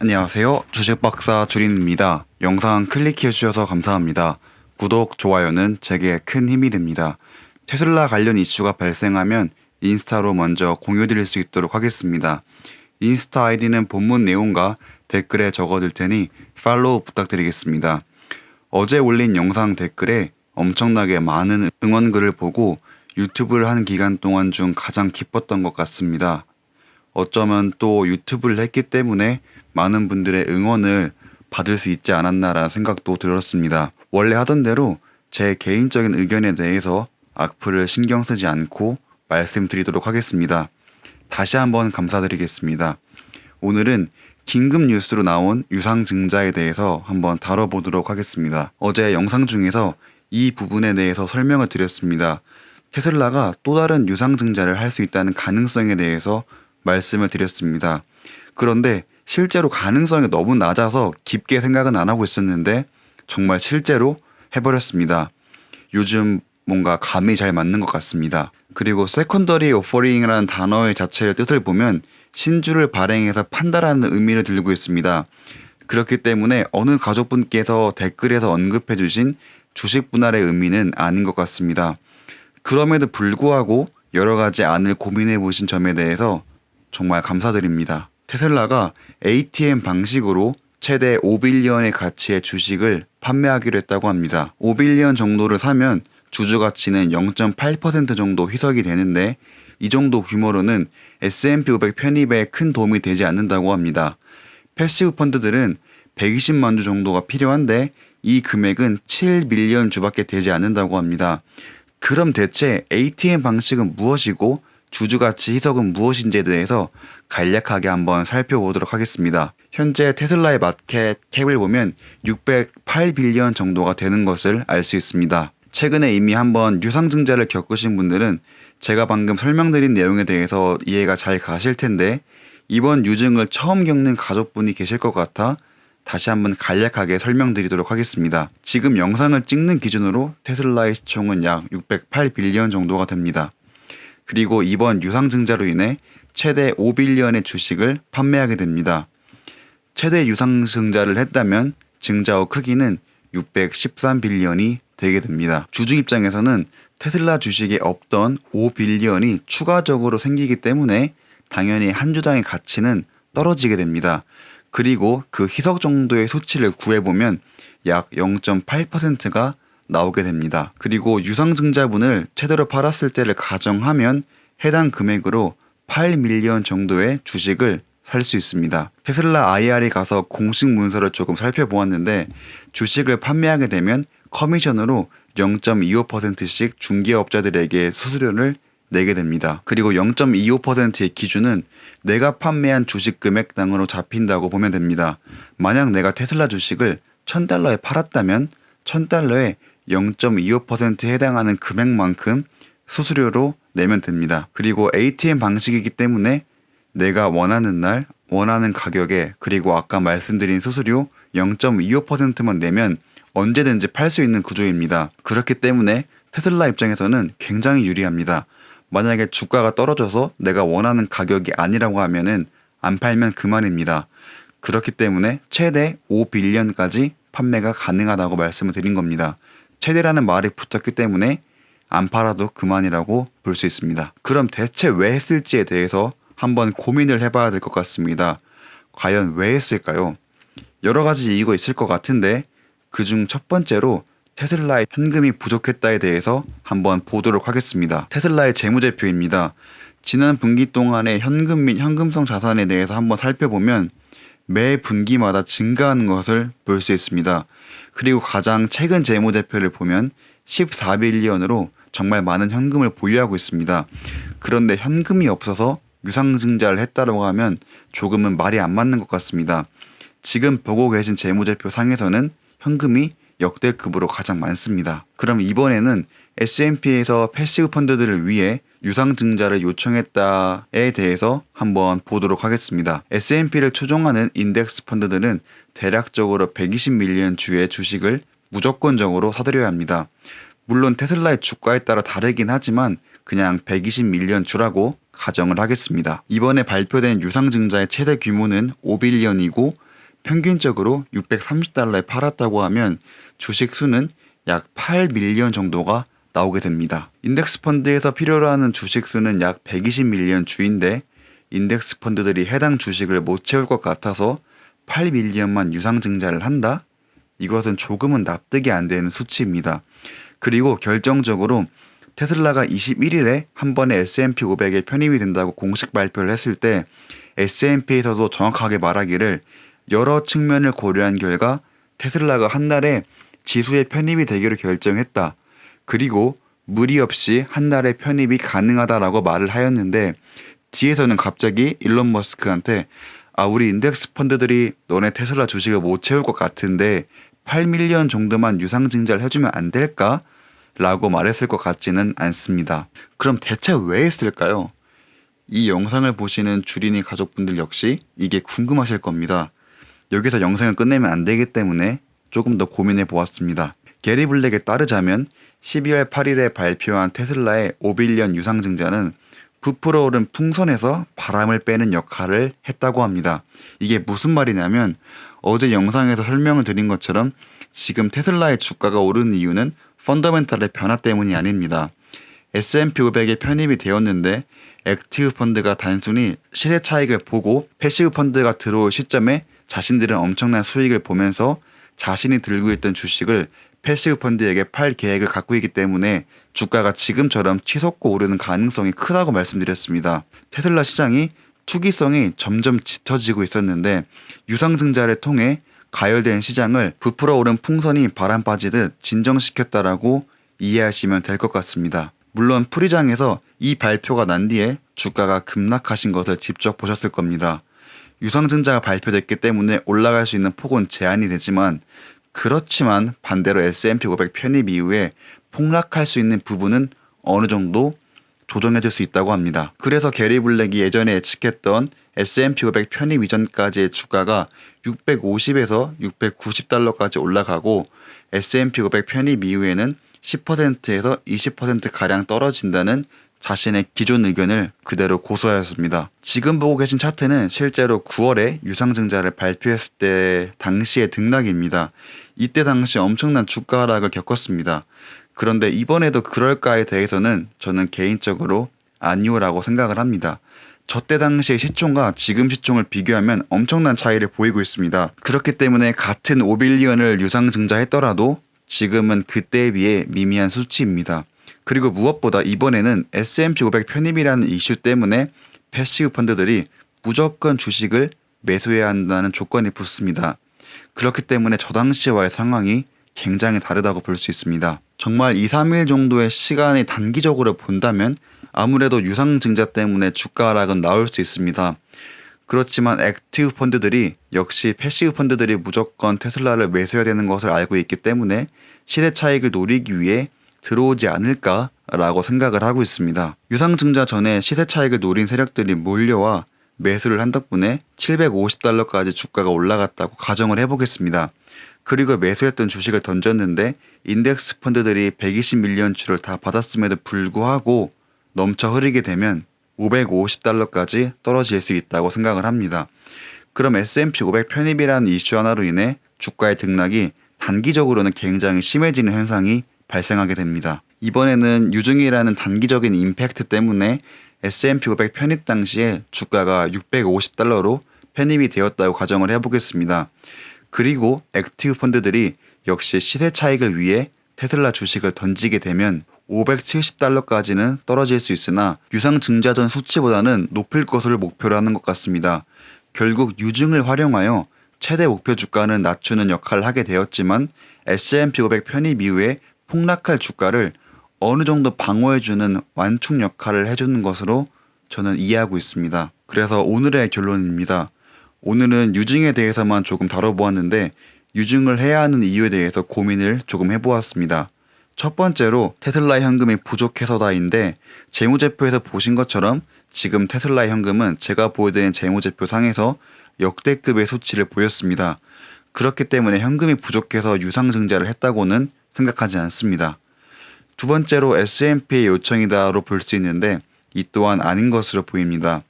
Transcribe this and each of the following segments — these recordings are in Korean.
안녕하세요. 주식박사 주린입니다. 영상 클릭해주셔서 감사합니다. 구독, 좋아요는 제게 큰 힘이 됩니다. 테슬라 관련 이슈가 발생하면 인스타로 먼저 공유드릴 수 있도록 하겠습니다. 인스타 아이디는 본문 내용과 댓글에 적어둘 테니 팔로우 부탁드리겠습니다. 어제 올린 영상 댓글에 엄청나게 많은 응원글을 보고 유튜브를 하는 기간 동안 중 가장 기뻤던 것 같습니다. 어쩌면 또 유튜브를 했기 때문에 많은 분들의 응원을 받을 수 있지 않았나라는 생각도 들었습니다. 원래 하던 대로 제 개인적인 의견에 대해서 악플을 신경 쓰지 않고 말씀드리도록 하겠습니다. 다시 한번 감사드리겠습니다. 오늘은 긴급 뉴스로 나온 유상증자에 대해서 한번 다뤄보도록 하겠습니다. 어제 영상 중에서 이 부분에 대해서 설명을 드렸습니다. 테슬라가 또 다른 유상증자를 할 수 있다는 가능성에 대해서 말씀을 드렸습니다. 그런데 실제로 가능성이 너무 낮아서 깊게 생각은 안 하고 있었는데 정말 실제로 해버렸습니다. 요즘 뭔가 감이 잘 맞는 것 같습니다. 그리고 세컨더리 오퍼링이라는 단어의 자체의 뜻을 보면 신주를 발행해서 판다라는 의미를 들고 있습니다. 그렇기 때문에 어느 가족분께서 댓글에서 언급해 주신 주식 분할의 의미는 아닌 것 같습니다. 그럼에도 불구하고 여러 가지 안을 고민해 보신 점에 대해서 정말 감사드립니다. 테슬라가 ATM 방식으로 최대 5빌리언의 가치의 주식을 판매하기로 했다고 합니다. 5빌리언 정도를 사면 주주 가치는 0.8% 정도 희석이 되는데 이 정도 규모로는 S&P 500 편입에 큰 도움이 되지 않는다고 합니다. 패시브 펀드들은 120만 주 정도가 필요한데 이 금액은 7밀리언 주밖에 되지 않는다고 합니다. 그럼 대체 ATM 방식은 무엇이고 주주가치 희석은 무엇인지에 대해서 간략하게 한번 살펴보도록 하겠습니다. 현재 테슬라의 마켓 캡을 보면 608빌리언 정도가 되는 것을 알 수 있습니다. 최근에 이미 한번 유상증자를 겪으신 분들은 제가 방금 설명드린 내용에 대해서 이해가 잘 가실 텐데 이번 유증을 처음 겪는 가족분이 계실 것 같아 다시 한번 간략하게 설명드리도록 하겠습니다. 지금 영상을 찍는 기준으로 테슬라의 시총은 약 608빌리언 정도가 됩니다. 그리고 이번 유상증자로 인해 최대 5빌리언의 주식을 판매하게 됩니다. 최대 유상증자를 했다면 증자 후 크기는 613빌리언이 되게 됩니다. 주주 입장에서는 테슬라 주식에 없던 5빌리언이 추가적으로 생기기 때문에 당연히 한 주당의 가치는 떨어지게 됩니다. 그리고 그 희석 정도의 수치를 구해보면 약 0.8%가 나오게 됩니다. 그리고 유상증자분을 최대로 팔았을 때를 가정하면 해당 금액으로 8밀리언 정도의 주식을 살 수 있습니다. 테슬라 IR에 가서 공식 문서를 조금 살펴보았는데 주식을 판매하게 되면 커미션으로 0.25%씩 중개업자들에게 수수료를 내게 됩니다. 그리고 0.25%의 기준은 내가 판매한 주식 금액당으로 잡힌다고 보면 됩니다. 만약 내가 테슬라 주식을 $1000에 팔았다면 $1000에 0.25%에 해당하는 금액만큼 수수료로 내면 됩니다. 그리고 ATM 방식이기 때문에 내가 원하는 날, 원하는 가격에 그리고 아까 말씀드린 수수료 0.25%만 내면 언제든지 팔 수 있는 구조입니다. 그렇기 때문에 테슬라 입장에서는 굉장히 유리합니다. 만약에 주가가 떨어져서 내가 원하는 가격이 아니라고 하면은 안 팔면 그만입니다. 그렇기 때문에 최대 5빌리언까지 판매가 가능하다고 말씀을 드린 겁니다. 최대라는 말이 붙었기 때문에 안 팔아도 그만이라고 볼 수 있습니다. 그럼 대체 왜 했을지에 대해서 한번 고민을 해봐야 될 것 같습니다. 과연 왜 했을까요? 여러 가지 이유가 있을 것 같은데 그중 첫 번째로 테슬라의 현금이 부족했다에 대해서 한번 보도록 하겠습니다. 테슬라의 재무제표입니다. 지난 분기 동안의 현금 및 현금성 자산에 대해서 한번 살펴보면 매 분기마다 증가하는 것을 볼 수 있습니다. 그리고 가장 최근 재무제표를 보면 14빌리언으로 정말 많은 현금을 보유하고 있습니다. 그런데 현금이 없어서 유상증자를 했다고 하면 조금은 말이 안 맞는 것 같습니다. 지금 보고 계신 재무제표 상에서는 현금이 역대급으로 가장 많습니다. 그럼 이번에는 S&P에서 패시브 펀드들을 위해 유상증자를 요청했다에 대해서 한번 보도록 하겠습니다. S&P를 추종하는 인덱스 펀드들은 대략적으로 120밀리언 주의 주식을 무조건적으로 사들여야 합니다. 물론 테슬라의 주가에 따라 다르긴 하지만 그냥 120밀리언 주라고 가정을 하겠습니다. 이번에 발표된 유상증자의 최대 규모는 5빌리언이고 평균적으로 630달러에 팔았다고 하면 주식 수는 약 8밀리언 정도가 나오게 됩니다. 인덱스 펀드에서 필요로 하는 주식 수는 약 120밀리언 주인데 인덱스 펀드들이 해당 주식을 못 채울 것 같아서 8밀리언만 유상증자를 한다? 이것은 조금은 납득이 안 되는 수치입니다. 그리고 결정적으로 테슬라가 21일에 한 번에 S&P 500에 편입이 된다고 공식 발표를 했을 때 S&P에서도 정확하게 말하기를 여러 측면을 고려한 결과 테슬라가 한 달에 지수에 편입이 되기로 결정했다. 그리고 무리 없이 한 달에 편입이 가능하다라고 말을 하였는데 뒤에서는 갑자기 일론 머스크한테 우리 인덱스 펀드들이 너네 테슬라 주식을 못 채울 것 같은데 8밀리언 정도만 유상증자를 해주면 안 될까? 라고 말했을 것 같지는 않습니다. 그럼 대체 왜 했을까요? 이 영상을 보시는 주린이 가족분들 역시 이게 궁금하실 겁니다. 여기서 영상을 끝내면 안 되기 때문에 조금 더 고민해 보았습니다. 게리 블랙에 따르자면 12월 8일에 발표한 테슬라의 5빌리언 유상증자는 부풀어 오른 풍선에서 바람을 빼는 역할을 했다고 합니다. 이게 무슨 말이냐면 어제 영상에서 설명을 드린 것처럼 지금 테슬라의 주가가 오르는 이유는 펀더멘탈의 변화 때문이 아닙니다. S&P 500에 편입이 되었는데 액티브 펀드가 단순히 시세 차익을 보고 패시브 펀드가 들어올 시점에 자신들은 엄청난 수익을 보면서 자신이 들고 있던 주식을 패시브 펀드에게 팔 계획을 갖고 있기 때문에 주가가 지금처럼 치솟고 오르는 가능성이 크다고 말씀드렸습니다. 테슬라 시장이 투기성이 점점 짙어지고 있었는데 유상증자를 통해 가열된 시장을 부풀어 오른 풍선이 바람 빠지듯 진정시켰다라고 이해하시면 될 것 같습니다. 물론 풀이장에서 이 발표가 난 뒤에 주가가 급락하신 것을 직접 보셨을 겁니다. 유상증자가 발표됐기 때문에 올라갈 수 있는 폭은 제한이 되지만 그렇지만 반대로 S&P 500 편입 이후에 폭락할 수 있는 부분은 어느 정도 조정해줄 수 있다고 합니다. 그래서 게리 블랙이 예전에 예측했던 S&P 500 편입 이전까지의 주가가 650에서 690달러까지 올라가고 S&P 500 편입 이후에는 10%에서 20%가량 떨어진다는 자신의 기존 의견을 그대로 고수하였습니다. 지금 보고 계신 차트는 실제로 9월에 유상증자를 발표했을 때 당시의 등락입니다. 이때 당시 엄청난 주가 하락을 겪었습니다. 그런데 이번에도 그럴까에 대해서는 저는 개인적으로 아니오라고 생각을 합니다. 저때 당시의 시총과 지금 시총을 비교하면 엄청난 차이를 보이고 있습니다. 그렇기 때문에 같은 5빌리언을 유상증자했더라도 지금은 그때에 비해 미미한 수치입니다. 그리고 무엇보다 이번에는 S&P 500 편입이라는 이슈 때문에 패시브 펀드들이 무조건 주식을 매수해야 한다는 조건이 붙습니다. 그렇기 때문에 저 당시와의 상황이 굉장히 다르다고 볼 수 있습니다. 정말 2, 3일 정도의 시간이 단기적으로 본다면 아무래도 유상증자 때문에 주가 하락은 나올 수 있습니다. 그렇지만 액티브 펀드들이 역시 패시브 펀드들이 무조건 테슬라를 매수해야 되는 것을 알고 있기 때문에 시대 차익을 노리기 위해 들어오지 않을까라고 생각을 하고 있습니다. 유상증자 전에 시세 차익을 노린 세력들이 몰려와 매수를 한 덕분에 750달러까지 주가가 올라갔다고 가정을 해보겠습니다. 그리고 매수했던 주식을 던졌는데 인덱스 펀드들이 120밀리언 주를 다 받았음에도 불구하고 넘쳐 흐르게 되면 550달러까지 떨어질 수 있다고 생각을 합니다. 그럼 S&P 500 편입이라는 이슈 하나로 인해 주가의 등락이 단기적으로는 굉장히 심해지는 현상이 발생하게 됩니다. 이번에는 유증이라는 단기적인 임팩트 때문에 S&P 500 편입 당시에 주가가 650달러로 편입이 되었다고 가정을 해보겠습니다. 그리고 액티브 펀드들이 역시 시세 차익을 위해 테슬라 주식을 던지게 되면 570달러까지는 떨어질 수 있으나 유상증자전 수치보다는 높을 것을 목표로 하는 것 같습니다. 결국 유증을 활용하여 최대 목표 주가는 낮추는 역할을 하게 되었지만 S&P 500 편입 이후에 폭락할 주가를 어느 정도 방어해주는 완충 역할을 해주는 것으로 저는 이해하고 있습니다. 그래서 오늘의 결론입니다. 오늘은 유증에 대해서만 조금 다뤄보았는데 유증을 해야 하는 이유에 대해서 고민을 조금 해보았습니다. 첫 번째로 테슬라 현금이 부족해서다인데 재무제표에서 보신 것처럼 지금 테슬라 현금은 제가 보여드린 재무제표 상에서 역대급의 수치를 보였습니다. 그렇기 때문에 현금이 부족해서 유상증자를 했다고는 생각하지 않습니다. 두 번째로 S&P의 요청이다로 볼 수 있는데 이 또한 아닌 것으로 보입니다.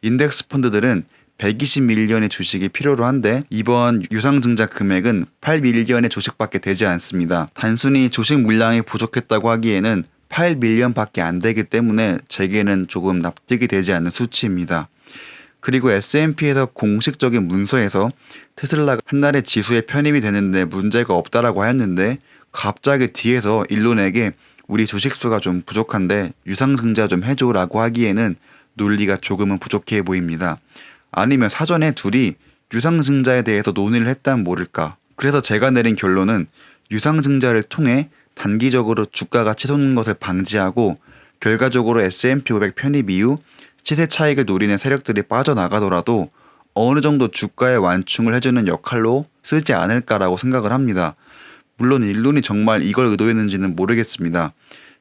인덱스 펀드들은 120밀리언의 주식이 필요로 한데 이번 유상증자 금액은 8밀리언의 주식밖에 되지 않습니다. 단순히 주식 물량이 부족했다고 하기에는 8밀리언밖에 안 되기 때문에 제게는 조금 납득이 되지 않는 수치입니다. 그리고 S&P에서 공식적인 문서에서 테슬라가 한 달에 지수에 편입이 되는데 문제가 없다라고 하였는데 갑자기 뒤에서 일론에게 우리 주식수가 좀 부족한데 유상증자 좀 해줘라고 하기에는 논리가 조금은 부족해 보입니다. 아니면 사전에 둘이 유상증자에 대해서 논의를 했다면 모를까. 그래서 제가 내린 결론은 유상증자를 통해 단기적으로 주가가 치솟는 것을 방지하고 결과적으로 S&P 500 편입 이후 시세 차익을 노리는 세력들이 빠져나가더라도 어느 정도 주가의 완충을 해주는 역할로 쓰지 않을까라고 생각을 합니다. 물론 일론이 정말 이걸 의도했는지는 모르겠습니다.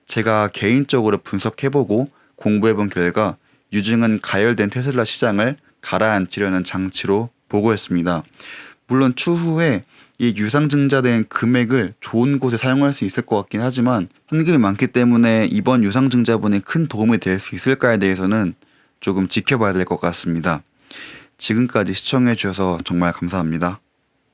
제가 개인적으로 분석해보고 공부해본 결과 유증은 가열된 테슬라 시장을 가라앉히려는 장치로 보고했습니다. 물론 추후에 이 유상증자된 금액을 좋은 곳에 사용할 수 있을 것 같긴 하지만 현금이 많기 때문에 이번 유상증자분이 큰 도움이 될 수 있을까에 대해서는 조금 지켜봐야 될 것 같습니다. 지금까지 시청해주셔서 정말 감사합니다.